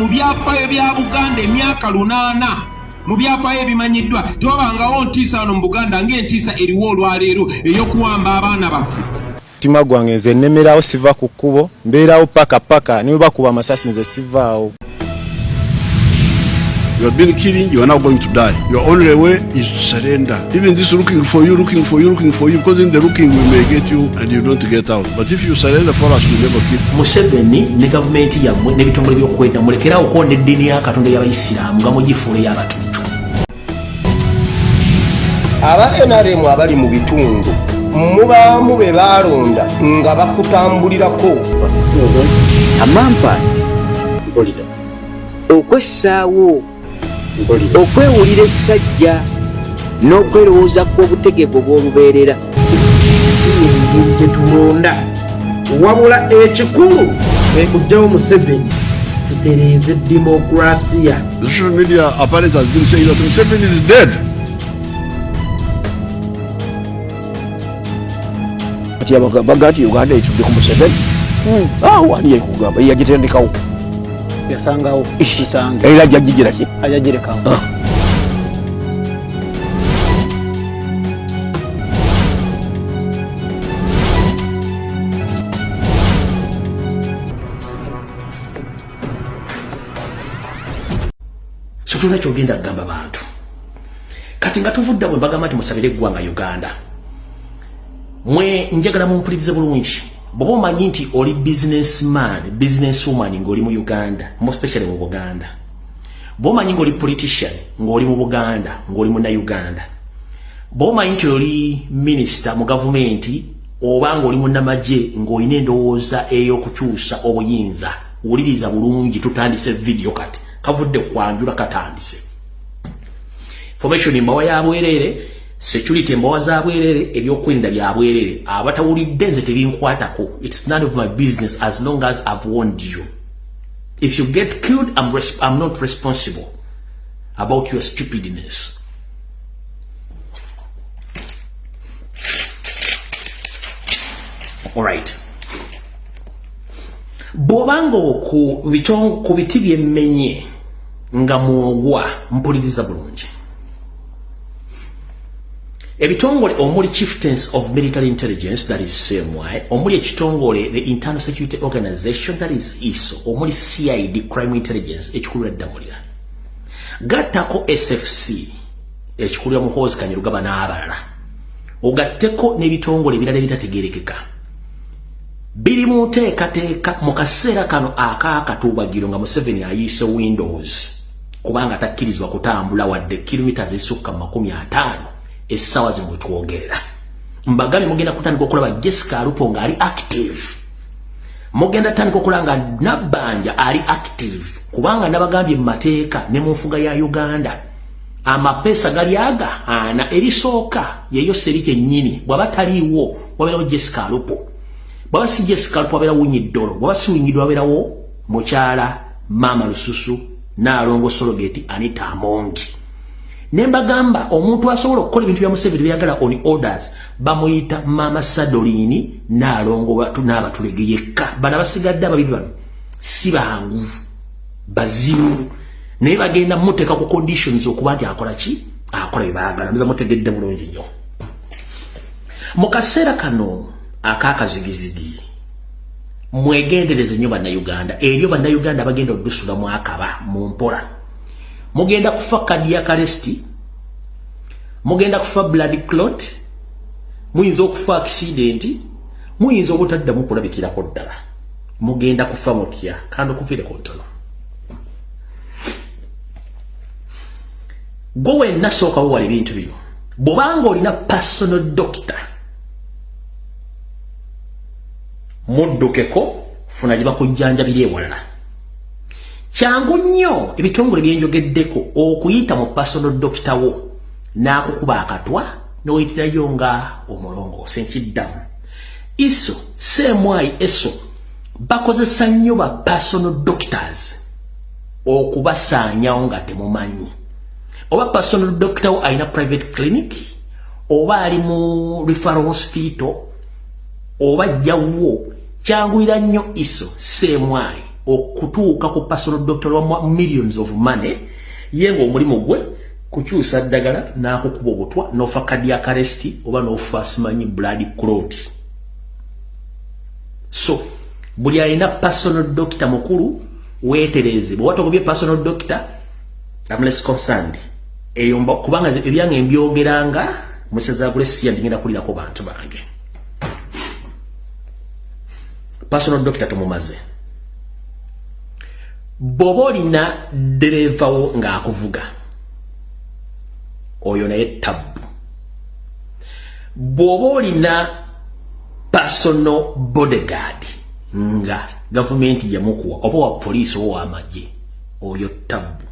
mu byafaayo bya Buganda emyaka 8 mu byafaayo ebimanyiddwa tewabangawo ntiisa wano mu Buganda ng'entiisa eriwo olwaleero ey'okuwamba abaana baffe. Mutima gwange nze nnemerawo siva ku kkubo mbeerawo paka niwe bakuba amasasi nze sivaawo. You have been killing, you are now going to die. Your only way is to surrender. Even this looking for you, because in the looking we may get you and you don't get out. But if you surrender for us, we never kill. Museveni ne government yammwe n'ebitongole by'okwenda mulekerawo okwonda eddiini ya Katonda y'Abayisiraamu nga mugifuule y'Abatujju. Aba NRM abali mu bitundu mubaamu be baalonda nga bakutambulirako. Amampaati mpulira okwessaawo okwewulira essajja n'okwerowooza kw'obutegevu bw'olubeerera si engeri gye tulonda wabula ekikulu ekugjawo Museveni tutereeze demokrasiya. The social media apparatus has been saying that Museveni is dead. Bagati Uganda etudde ku Museveni wani yekugamba yagitendekawo yasangawo isanga era jajjira ki ajajirekawo. So tuna kyogenda kugamba bantu kati nga tuvudda bwe mbagamba nti musabire eggwanga Uganda mwe njagala mumpulirize bulungi. Bw'oba omanyi nti oli businesswoman ng'oli mu Uganda, more especially mu Buganda. Bw'oba omanyi ng'oli politician ng'oli mu Buganda, ng'oli munnauganda. Bw'oba omanyi nti oli minister mu gavumenti oba ng'oli munnamagye ng'olina endowooza ey'okukyusa obuyinza, wuliriza bulungi tutandise video kati. Kavudde kwanjula katandise. Information mbawa ya bwerere, security mbawa za bwerere, ebyokwenda bya bwerere. Abatawulidde nze tebinkwatako. It's none of my business as long as I've warned you. If you get killed, I'm not responsible about your stupidness. All right. Bobango ku biti byemmenye nga muogwa mpuliriza bulungi. Ebitongole omuli Chieftains of Military Intelligence, that is CMY, omuli ekitongole the Internal Security Organization, that is ISO, omuli CID, Crime Intelligence, ekikulu eddamulira. Gattako SFC, ekikulu ya Muhoozi Kanyarugaba n'abalala. Ogatteko n'ebitongole ebirala ebitategeerekeka. Biri mu nteekateeka mu kaseera kano akaakatuubagiro nga Museveni ayiise Windows kubanga takkirizibwa kutambula wadde kilometers ezisukka 50 essaawa zimwe twogerera. Mbagambye mugenda kutandika okulaba Jessica Alupo ng'ali active. Mugenda tandika okulanga Nabbanja ali active kubanga nabagambye mu mateeka ne mu nfuga ya Uganda amapeesa gali aga ana erisooka yeyo seri kyennyini bw'aba taliiwo wabeerawo Jessica Alupo. Baba si Jessica Alupo wabeerawo Winyiddolo, baba si Winyiddolo wabeerawo mukyala Mama Lususu Naalongo Sologeti Anita Amongi. Nembagamba omuntu asobola okukola ebintu bya Museveni byagala on orders bamuyita Mama Sadolini Naalongo batu n'abatulege yekka. Bana basigadde ababiri bano si bangu bazibu naye bagenda muteeka ku conditions okuba nti akola ki akola bye baagala. Nza mutegedde bulungi nnyo. Mu kaseera kano akakazigizigi mwegendereze nnyo bannayuganda eryo bannayuganda bagenda oddusula mu akaba mu mpola. Mugenda kufa cardiac arrest, mugenda kufa blood clot, muyinza okufa accident, muyinza obutaddamu kulabikirako ddala. Mugenda kufa mutya kandi okufire ku ntono. Gwe wenna sooka wewala ebintu bino. Bw'obanga olina personal doctor muddukeko funa gye bakujjanjabira ewalala. Kyangu nnyo ebitongole byenjogeddeko okuyita mu personal doctor wo n'akukuba akatwa n'oyitirayo nga omulongoose nkiddamu. ISO CMY ESO bakozesa nnyo ba personal doctors okubasaanyawo nga temumanyi. Oba personal doctor wo alina private clinic oba ali mu referral hospital oba jjawwo kyanguyira nnyo ISO CMY okutuuka ku personal doctor wa millions of money yengo omulimu gwe kukyusa ddagala n'akukuba obutwa n'ofa cardiac arrest oba n'ofa simanyi blood clot. So buli alina personal doctor mukulu weetereze bwe watogobye personal doctor I'm less concerned eyomba kubanga ebyange mbyogeranga museza kule siya ndingenda kulira ko bantu bange. Personal doctor tumumaze bobolina dereva wo nga akuvuga oyo naye tabu. Bobolina personal bodyguard nga government yamukuwa oba wa police owa amaje oyo tabu.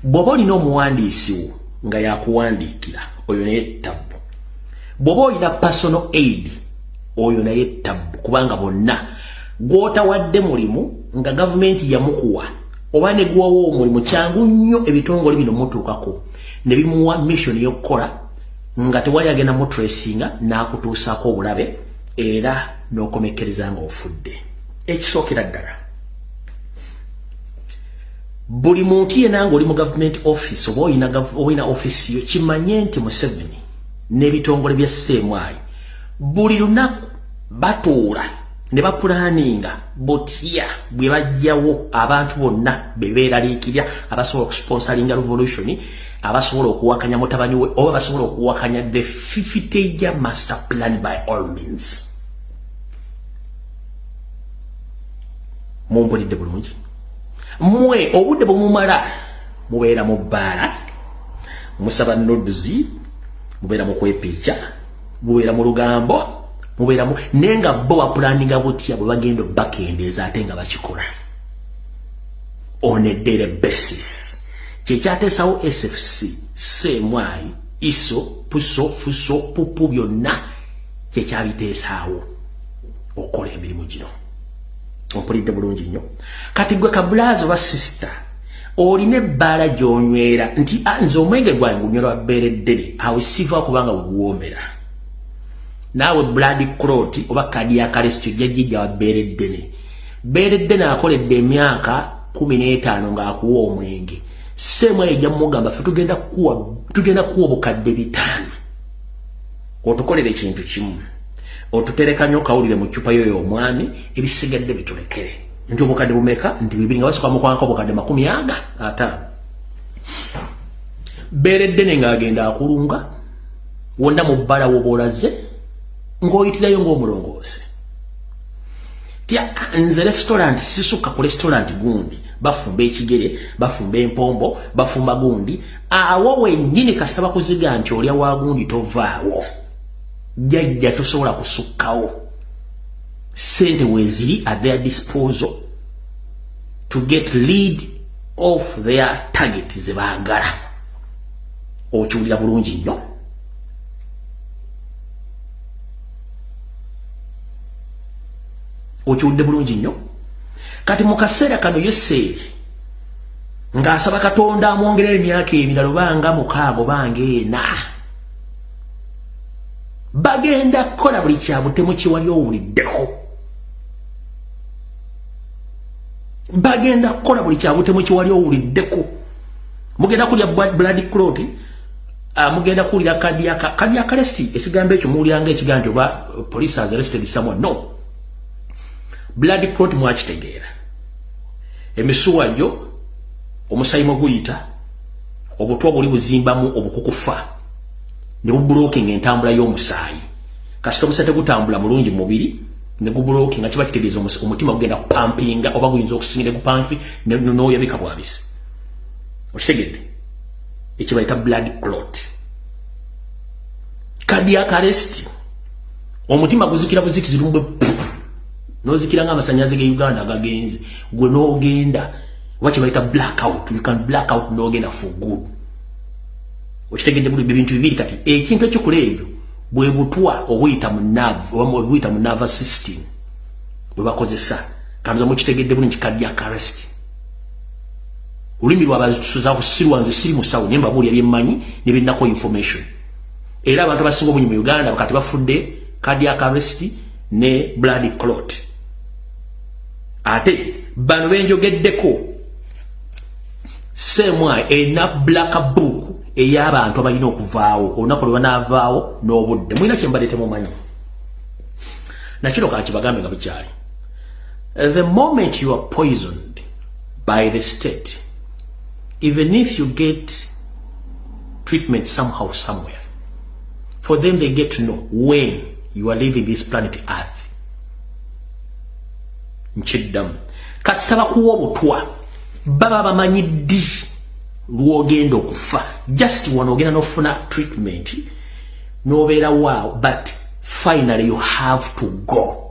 Bobolina omuwandiisi wo nga yakuwandiikira oyo naye tabu. Bobolina personal aid oyo naye tabu kubanga bonna gwotawadde mulimu nga government yamukuwa oba ne gwawo omulimu kyangu nnyo ebitongole bino mutuukako ne bimuwa mission y'okukola nga tewali agenda mu tracinga n'akutuusaako obulabe era n'okomekkereza nga ofudde. Ekisookera ddala buli muntu yenna ng'oli mu government office oba olina office yo kimanye nti Museveni n'ebitongole bya CMI buli lunaku batuula ne bapulaninga botya bwe bajjawo abantu bonna bebeeraliikirya abasobola okusponsoringa revolution abasobola okuwakanya mutabani we oba basobola okuwakanya the 50-year master plan by all means. Mumpulidde bulungi mwe obudde bwemumala mubeera mu bbaala musaba noduzi mubeera mu kwepiica mubeera mu lugambo mubeera mu nenga bo bapulaninga butya bwe bagenda bakendeeza ate nga bakikola on a daily basis. Kyekyateesawo SFC CMI ISO puso fuso pupu byonna kyekyabiteesaawo okola emirimu gino. Ompulidde bulungi nnyo. Kati gwe kabulazo ba sister olina ebbaala gy'onywera nti nze omwenge gwange gunywera bbeere ddene awesiva kubanga weguwoomera naawe blood clot oba cardiac arrest jjajjijja wa bbeere ddene. Bbeere ddene akoledde emyaka 15 ng'akuwa omwenge semu ejja mugamba ffe tugenda kuwa obukadde 5 otukolere ekintu kimu otutereka nnyo kawulire mu ccupa yoyo omwami ebisigadde bitulekere nti obukadde bumeka nti 2 nga basukka mukwanka obukadde 50 bbeere ddene ng'agenda akulunga wonna mu bbala woboolaze ng'oyitirayo ng'omulongoose. Tya nze restaurant sisukka ku restaurant gundi bafumba ekigere bafumba empombo bafumba gundi awo wennyini kasita bakuziga nti olya wa gundi tovaawo jjajja tosobola kusukkawo sente weeziri at their disposal to get rid of their target ze baagala. Okiwulira bulungi nnyo. Okiwulidde bulungi nnyo. Kati mu kaseera kano Yoseeri ng'asaba Katonda amwongerera emyaka emirala obanga 6 bange 4 bagenda kukola buli kyabutemu kiwali owuliddeko. Bagenda kukola buli kyabutemu kiwali owuliddeko. Mugenda kulya blood clot mugenda kulira cardiac arrest ekigambo ekyo muwuliranga ekigambo oba police has arrested someone. No, blood clot mwakitegeera emisuwa gyo omusayimo guyita obutwa buli buzimbamu obukukufa ne bubulooking entambula y'omusaayi kasita omusaayi tegutambula mulungi mubiri ne gubulooking nga kiba kitegeeza omutima gugenda kupampinga oba guyinza okusingira kupampi n'oyabika bwabisi. Okitegedde ekyo bayita blood clot. Cardiac arrest omutima guzikira buzikizi lumbe nozikira nga amasanyaze ge Uganda gagenzi gwe n'ogenda wachi bayita blackout. You can black out n'ogenda for good. Okitegedde buli bintu bibiri. Kati ekintu ekyokola ebyo bwe butwa obuyita mu nerve oba obuyita mu nervous system bwe bakozesa kanza mu kitegedde bulungi cardiac arrest. Ulimi lw'abasuza kusirwa nze siri musawo nyemba buli ebyemmanyi ne binnako information. Era abantu abasinga obungi mu Uganda bakati bafudde cardiac arrest ne blood clot. Ate bano benjogeddeko semwa ena black book ey'abantu abalina okuvaawo olunaku lwe banaavaawo n'obudde mulina kyembadde temumanyi nakino kakibagambe nga bukyali. The moment you are poisoned by the state, even if you get treatment somehow somewhere, for them they get to know when you are leaving this planet Earth. Nchiddam kasita bakuwa obutwa baba bamanyi ddi lwogenda okufa, just wanogenda nofuna treatment nobeera waawo, but finally you have to go.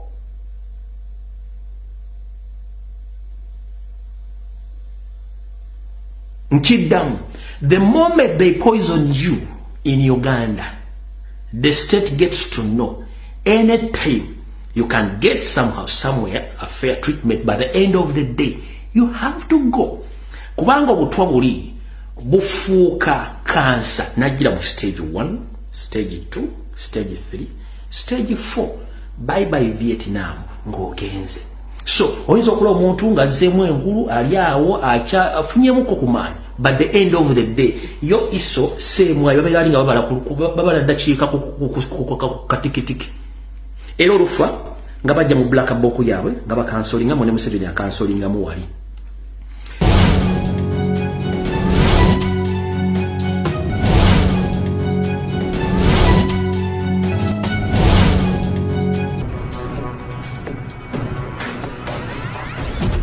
Nchiddam, the moment they poison you in Uganda, the state gets to know anytime you can get somehow somewhere a fair treatment. By the end of the day you have to go. Kubanga obutwa buli bufuuka cancer najira mu stage 1, stage 2, stage 3, stage 4. Bye bye Vietnam ng'ogenze. So oyinza okulola omuntu ng'azzeemu engulu ali awo afunyemuko ku maanyi, but the end of the day yo iso semwa babeera ali nga babala ddakiika ku katikitiki. Era olufa nga bajja mu black book yaabwe nga bakansolinga mu ne Museveni akansolingamu wali.